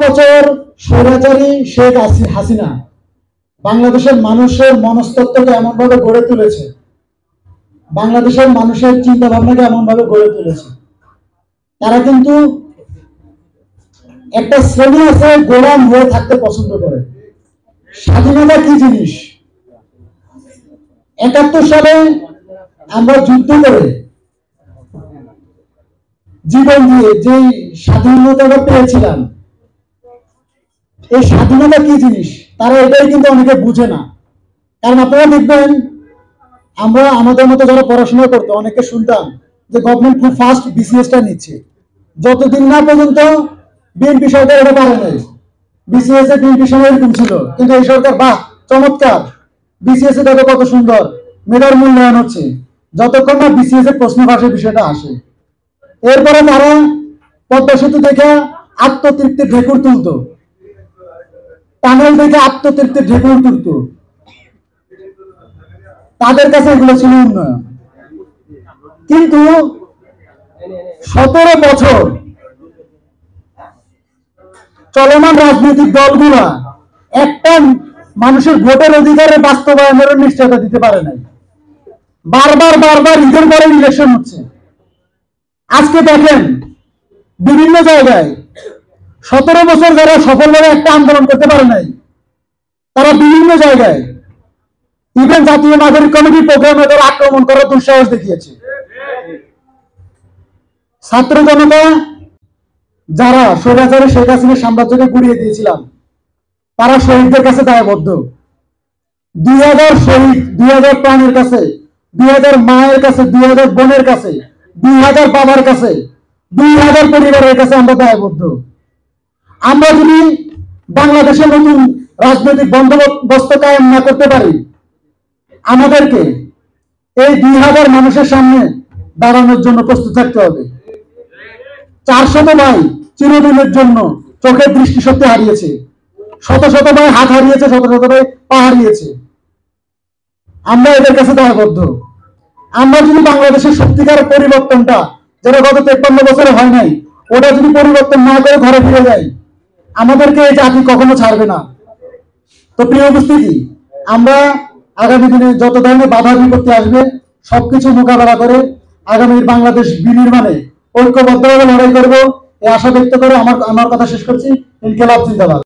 বছর স্বৈরাচারী শেখ হাসিনা বাংলাদেশের মানুষের মনস্তত্ত্বকে এমনভাবে গড়ে তুলেছে, বাংলাদেশের মানুষের চিন্তা ভাবনাকে এমনভাবে গড়ে তুলেছে। তারা কিন্তু একটা শ্রেণী আছে গোলাম হয়ে থাকতে পছন্দ করে। স্বাধীনতা কি জিনিস? ৭১ সালে আমরা যুদ্ধ করে জীবন দিয়ে যে স্বাধীনতাটা পেয়েছিলাম, এই স্বাধীনতা কি জিনিস তারা এটাই কিন্তু অনেকে বুঝে না। কারণ আপনারা দেখবেন, আমরা আমাদের মতো যারা পড়াশোনা করতো অনেকে শুনতাম যে গভর্নমেন্ট খুব ফাস্ট বিসিএসটা নিচ্ছে। যতদিন না পর্যন্ত বিএনপি সরকার এটা পারে নাই, বিসিএস এ বিএনপি সময় এরকম ছিল, কিন্তু এই সরকার বাহ চমৎকার, বিসিএস এ দেখো কত সুন্দর মেধার মূল্যায়ন হচ্ছে, যতক্ষণ না বিসিএস এর প্রশ্ন ফাঁসের বিষয়টা আসে। এরপরে তারা পদ্মা সেতু দেখে আত্মতৃপ্তির ঢেকুর তুলতো, টানেল দেখে আত্মতৃপ্তির ঢেকুর তুলতো, তাদের কাছে এগুলো ছিল উন্নয়ন। কিন্তু 17 বছর চলমান রাজনৈতিক দলগুলা একটা মানুষের ভোটের অধিকারের বাস্তবায়নের নিশ্চয়তা দিতে পারে নাই। বারবার ঈদের পরে ইলেকশন হচ্ছে। আজকে দেখেন বিভিন্ন জায়গায় 17 বছর যারা সফলভাবে একটা আন্দোলন করতে পারে নাই, তারা বিভিন্ন জায়গায় ইভেন জাতীয় নাগরিক কমিটির প্রোগ্রামে তারা আক্রমণ করার দুঃসাহস দেখিয়েছে। ছাত্র জনতা যারা স্বৈরাচারী শেখ হাসিনার সাম্রাজ্যকে গুড়িয়ে দিয়েছিলাম, তারা শহীদদের কাছে দায়বদ্ধ। 2000 শহীদ, 2000 প্রাণের কাছে, 2000 মায়ের কাছে, 2000 বোনের কাছে, 2000 বাবার কাছে, 2000 পরিবারের কাছে আমরা দায়বদ্ধ। আমরা যদি বাংলাদেশে নতুন রাজনৈতিক বন্দোবস্ত কায়েম না করতে পারি, আমাদেরকে এই 2000 মানুষের সামনে দাঁড়ানোর জন্য প্রস্তুত থাকতে হবে। 400 ভাই চিরদিনের জন্য চোখের দৃষ্টিশক্তি হারিয়েছে, শত ভাই হাত হারিয়েছে, শত ভাই পা হারিয়েছে। আমরা এদের কাছে দায়বদ্ধ। আমরা যদি বাংলাদেশের সত্যিকার পরিবর্তনটা, যেটা গত 53 বছরে হয় নাই, ওটা যদি পরিবর্তন না করে ঘরে ফিরে যাই, আমাদেরকে এই জাতি কখনো ছাড়বে না। তো প্রিয় উপস্থিতি, আমরা আগামী দিনে যত ধরনের বাধা বিপত্তি আসবে সবকিছু মোকাবেলা করে আগামীর বাংলাদেশ বিনির্মাণে ঐক্যবদ্ধভাবে লড়াই করবো, এই আশা ব্যক্ত করে আমার কথা শেষ করছি। ইনকিলাব জিন্দাবাদ।